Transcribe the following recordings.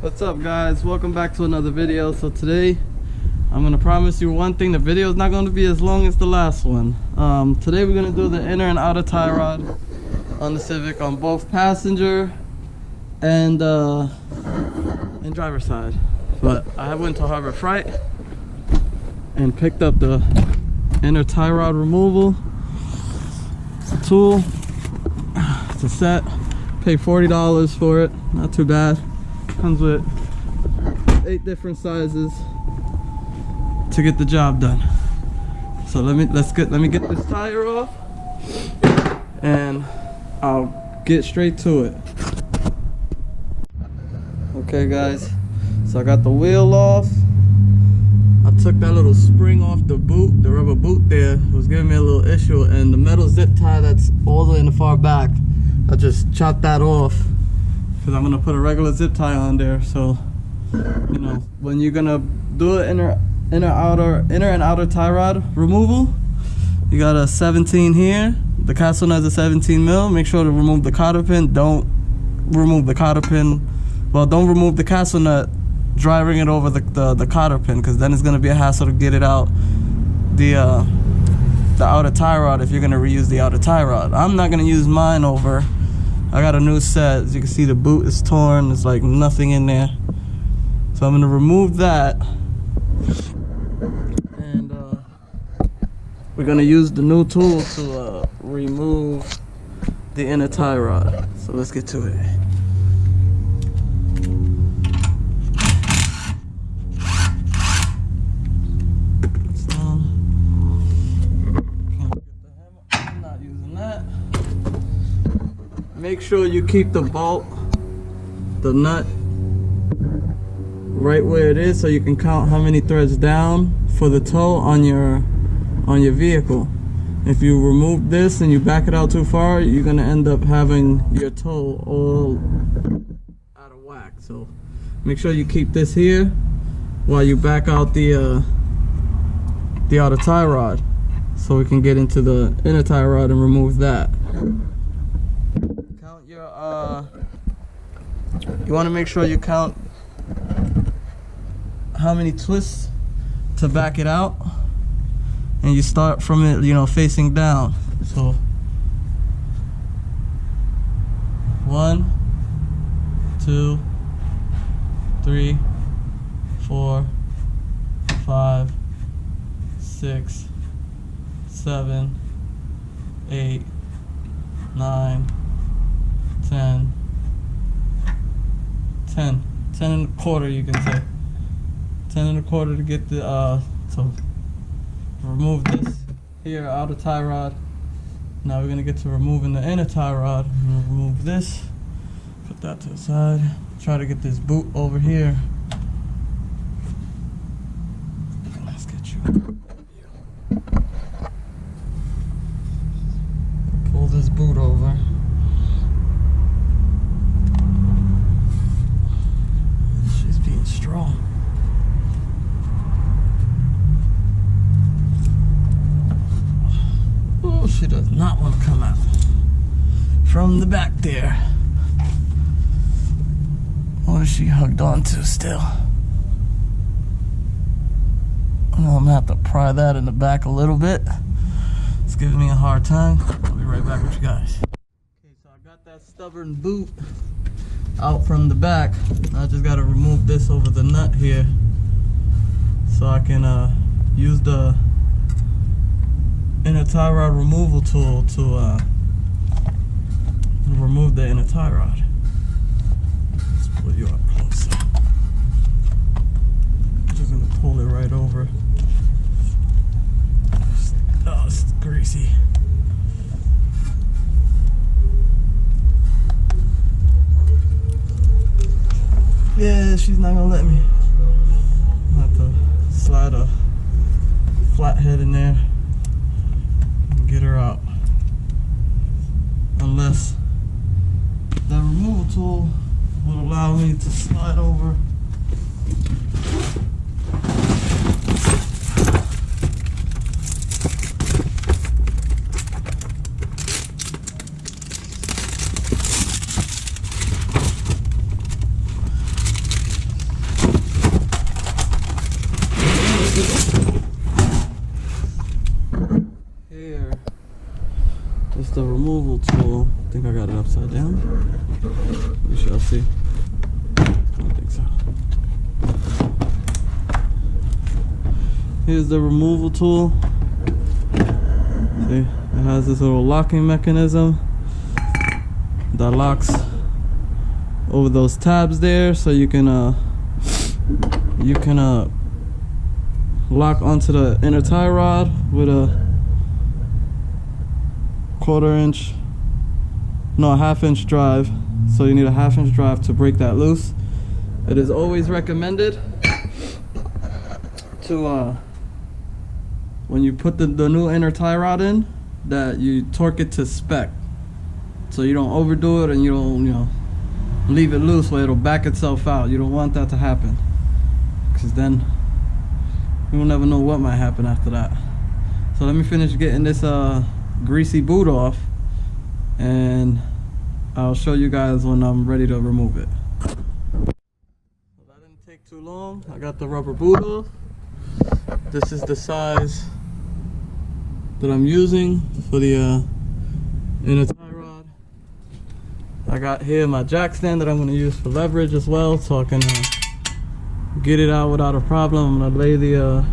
What's up, guys? Welcome back to another video. So today I'm gonna promise you one thing: the video is not going to be as long as the last one. Today we're gonna do the inner and outer tie rod on the Civic on both passenger and driver's side. But I went to Harbor Freight and picked up the inner tie rod removal. It's a tool. It's a set. Paid $40 for it. Not too bad. Comes with 8 different sizes to get the job done. So let me get this tire off and I'll get straight to it. Okay, guys, so I got the wheel off. I took that little spring off the boot, the rubber boot there. It was giving me a little issue, and the metal zip tie that's all the way in the far back, I just chopped that off because I'm gonna put a regular zip tie on there. So, you know, when you're gonna do an inner and outer tie rod removal, you got a 17 here. The castle nut is a 17 mil. Make sure to remove the cotter pin. Don't remove the cotter pin. Well, don't remove the castle nut driving it over the cotter pin, because then it's gonna be a hassle to get it out the outer tie rod if you're gonna reuse the outer tie rod. I'm not gonna use mine over. I got a new set. As you can see, the boot is torn. There's like nothing in there. So I'm gonna remove that, and we're gonna use the new tool to remove the inner tie rod. So let's get to it. Make sure you keep the bolt, the nut, right where it is, so you can count how many threads down for the toe on your vehicle. If you remove this and you back it out too far, you're gonna end up having your toe all out of whack. So make sure you keep this here while you back out the outer tie rod, so we can get into the inner tie rod and remove that. You want to make sure you count how many twists to back it out, and you start from it, you know, facing down. So 1, 2, 3, 4, 5, 6, 7, 8, 9, 10 and a quarter, you can say 10 and a quarter to get the so remove this here outer tie rod. Now we're gonna get to removing the inner tie rod. I'm gonna remove this, put that to the side, try to get this boot over here. Let's get you. Pull this boot over. Strong. Oh, she does not want to come out from the back there. What is she hugged onto still? I'm gonna have to pry that in the back a little bit. It's giving me a hard time. I'll be right back with you guys. Okay, so I got that stubborn boot out from the back. I just got to remove this over the nut here, so I can use the inner tie rod removal tool to remove the inner tie rod. Let's pull you up closer. I'm just gonna pull it right over. Oh, it's greasy. Yeah, she's not gonna let me. I'm gonna have to slide a flathead in there and get her out. Unless that removal tool will allow me to slide over. removal tool. I think I got it upside down. We shall see. I don't think so. Here's the removal tool. See, it has this little locking mechanism that locks over those tabs there, so you can lock onto the inner tie rod with a half-inch drive. So you need a half-inch drive to break that loose. It is always recommended to when you put the new inner tie rod in, that you torque it to spec, so you don't overdo it and you don't leave it loose where it'll back itself out. You don't want that to happen, because then you'll never know what might happen after that. So let me finish getting this greasy boot off, and I'll show you guys when I'm ready to remove it. Well, that didn't take too long. I got the rubber boot off. This is the size that I'm using for the inner tie rod. I got here my jack stand that I'm going to use for leverage as well, so I can get it out without a problem. I'm going to lay the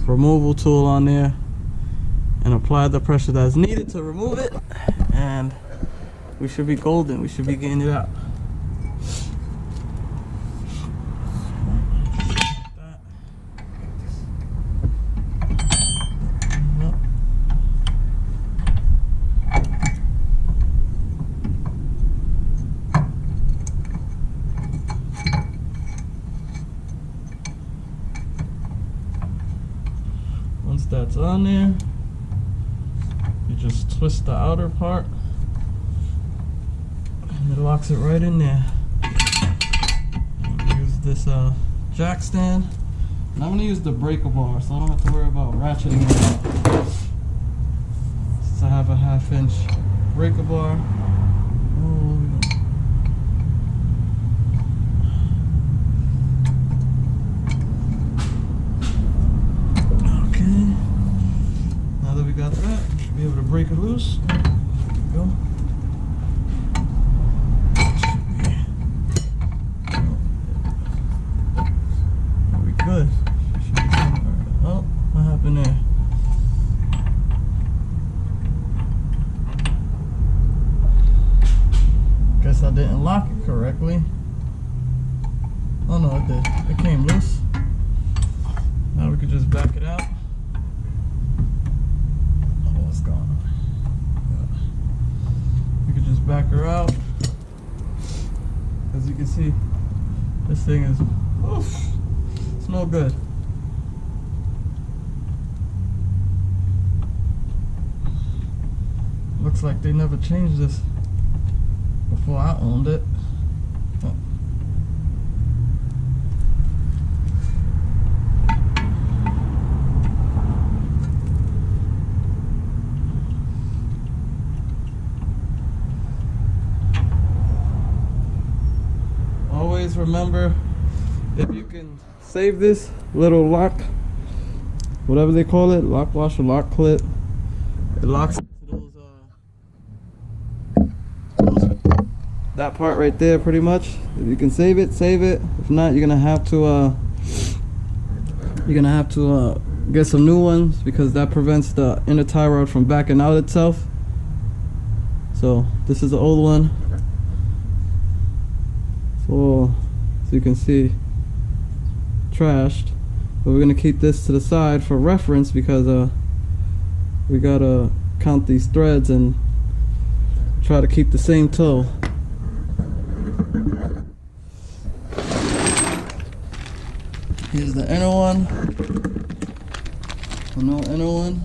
removal tool on there and apply the pressure that's needed to remove it, and we should be golden. We should be getting it out. Once that's on there, you just twist the outer part and it locks it right in there. Use this jack stand, and I'm going to use the breaker bar so I don't have to worry about ratcheting it out. Since I have a half-inch breaker bar. Got that, be able to break it loose. There we go. We good. Oh, what happened there? Guess I didn't lock it correctly. Oh no, it did. It came loose. Now we could just back it out. Back her out. As you can see, this thing is, oof, it's no good. Looks like they never changed this before I owned it. Always remember, if you can save this little lock, whatever they call it, lock wash or lock clip, it locks into those, that part right there pretty much. If you can save it, save it. If not, you're gonna have to get some new ones, because that prevents the inner tie rod from backing out itself. So this is the old one. So you can see, trashed, but we're gonna keep this to the side for reference, because we gotta count these threads and try to keep the same toe. Here's the inner one, the new inner one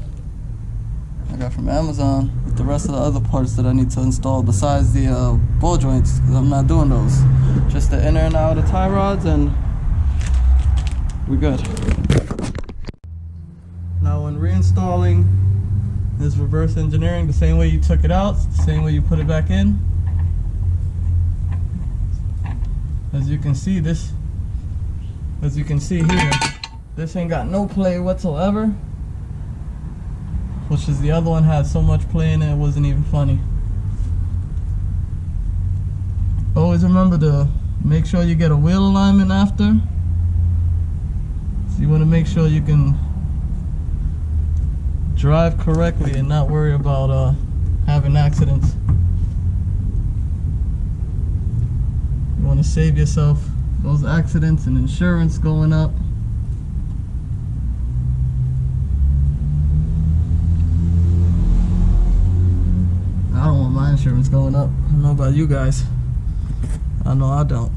I got from Amazon, with the rest of the other parts that I need to install besides the ball joints, because I'm not doing those. Just the inner and outer tie rods, and we're good. Now when reinstalling this reverse engineering, the same way you took it out, the same way you put it back in. As you can see here, this ain't got no play whatsoever. which is the other one had so much play in it, it wasn't even funny. Always remember to make sure you get a wheel alignment after. So you want to make sure you can drive correctly and not worry about having accidents. You want to save yourself those accidents and insurance going up. I don't want my insurance going up. I don't know about you guys. I know I don't.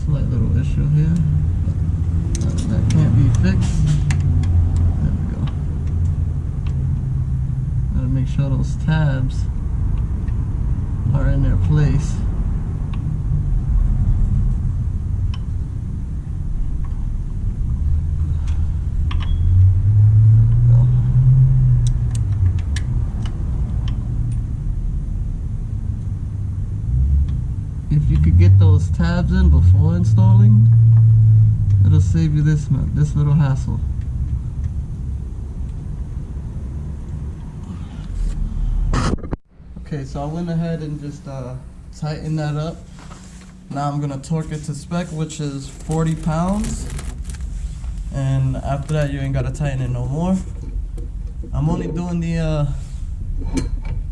Slight little issue here. That can't be fixed. There we go. Gotta make sure those tabs are in their place. There we go. If you could get those tabs in before installing, it'll save you this little hassle. Okay, so I went ahead and just tightened that up. Now I'm gonna torque it to spec, which is 40 pounds. And after that, you ain't gotta tighten it no more. I'm only doing the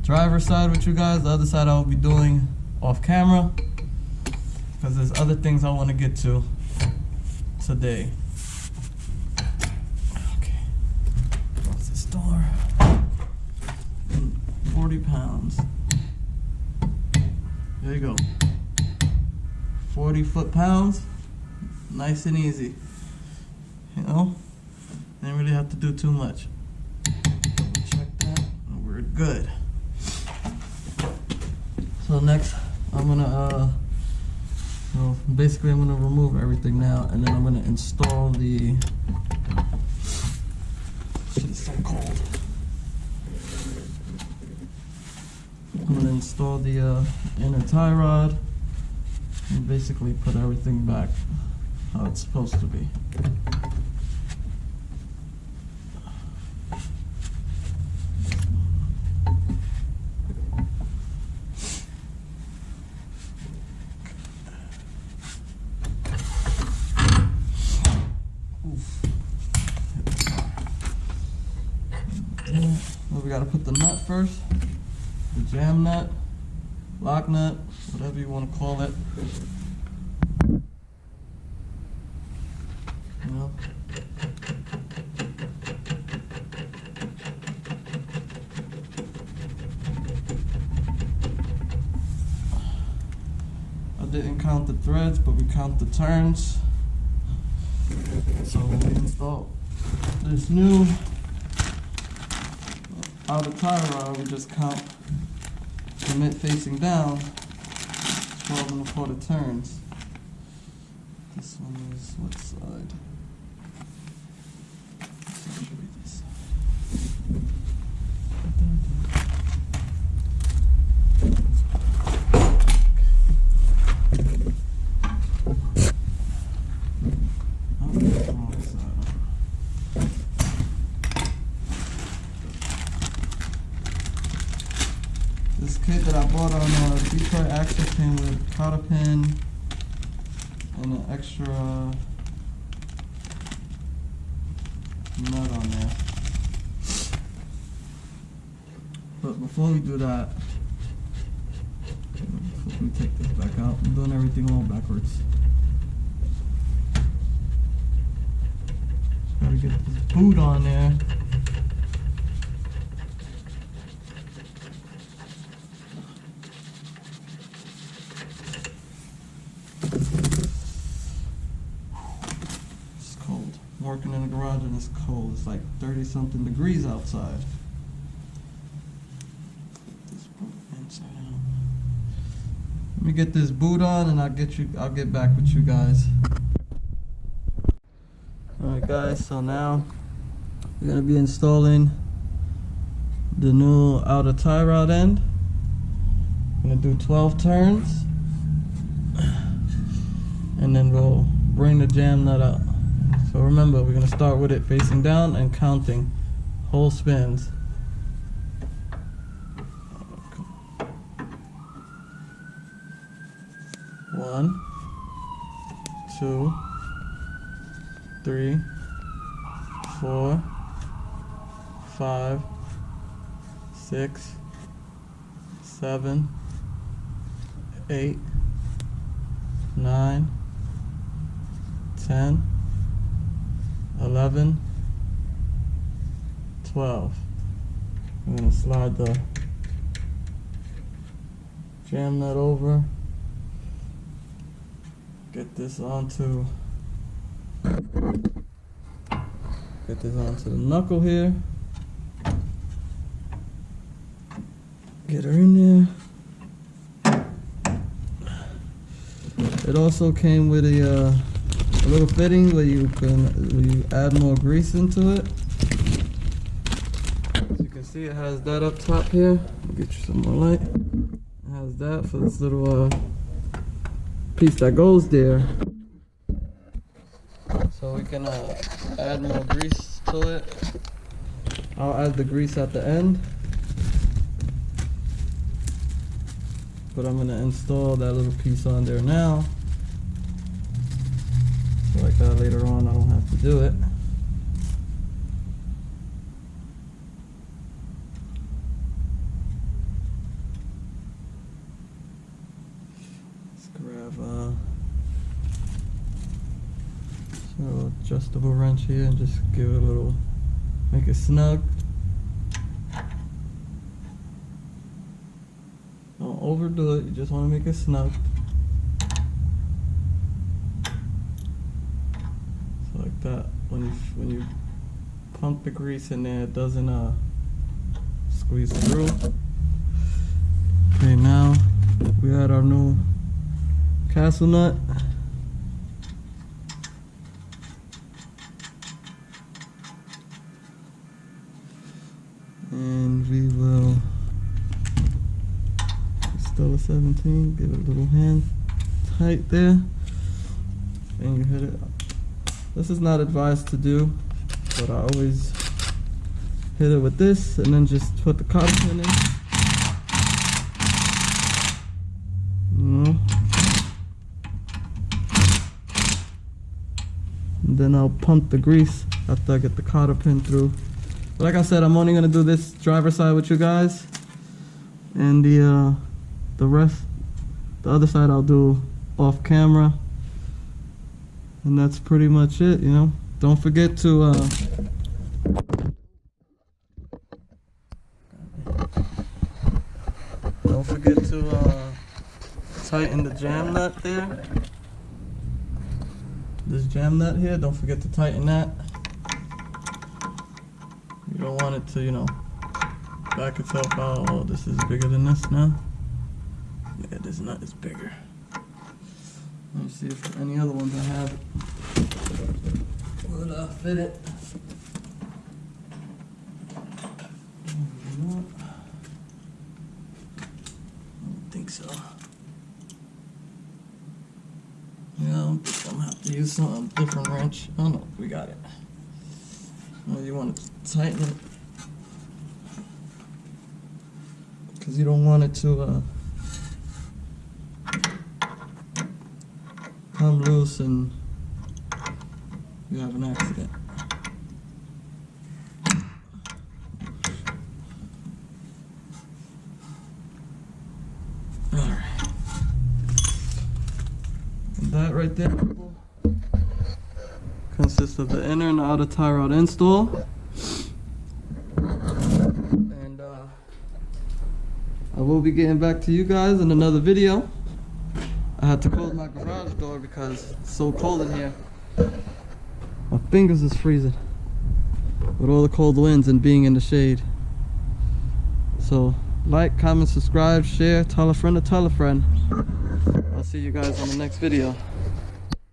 driver's side with you guys. The other side I'll be doing off camera, because there's other things I want to get to today. Okay, close this door. 40 pounds. There you go. 40 foot-pounds. Nice and easy. You know? Didn't really have to do too much. Check that, and we're good. So next, I'm gonna well, basically I'm gonna remove everything now, and then I'm gonna install the. It's so cold. I'm gonna install the inner tie rod and basically put everything back how it's supposed to be. Well, we gotta put the nut first, the jam nut, lock nut, whatever you want to call it. You know? I didn't count the threads, but we count the turns. So when we install this new outer tie rod, we just count the mitt facing down, 12 1/4 turns. This one is what side? This should be this side. This kit that I bought on Detroit Axle came with cotter pin and an extra nut on there. But before we do that, let me take this back out. I'm doing everything all backwards. Gotta get this boot on there. Working in the garage and it's cold. It's like 30-something degrees outside. This boot inside out. Let me get this boot on and I'll get back with you guys. Alright guys, so now we're gonna be installing the new outer tie rod end. I'm gonna do 12 turns and then we'll bring the jam nut out. So remember, we're gonna start with it facing down and counting whole spins. 1, 2, 3, 4, 5, 6, 7, 8, 9, 10, 11, 12. I'm going to slide the jam nut over, get this onto the knuckle here, get her in there. It also came with a little fitting where you add more grease into it. As you can see, it has that up top here. I'll get you some more light. It has that for this little piece that goes there, so we can add more grease to it. I'll add the grease at the end, but I'm going to install that little piece on there now, so like that later on I don't have to do it. Little adjustable wrench here and just give it a little, make it snug. Don't overdo it, you just want to make it snug. So like that, when you pump the grease in there, it doesn't squeeze through. Okay, now we add our new castle nut. And we will still a 17, give it a little hand tight there, and you hit it. This is not advised to do, but I always hit it with this and then just put the cotter pin in. And then I'll pump the grease after I get the cotter pin through. But like I said, I'm only gonna do this driver side with you guys, and the rest, the other side I'll do off camera, and that's pretty much it. You know, don't forget to tighten the jam nut there. This jam nut here, don't forget to tighten that. You don't want it to, you know, back itself out. Oh, this is bigger than this now. Yeah, this nut is bigger. Let me see if any other ones I have would fit it. I don't think so. Yeah, I'm gonna have to use some different wrench. Oh no, we got it. Well, you want to tighten it because you don't want it to come loose and you have an accident. Alright. And that right there consists of the inner and the outer tie rod install. And I will be getting back to you guys in another video. I had to close my garage door because it's so cold in here. My fingers is freezing with all the cold winds and being in the shade. So Like, comment, subscribe, share, tell a friend to tell a friend. I'll see you guys on the next video.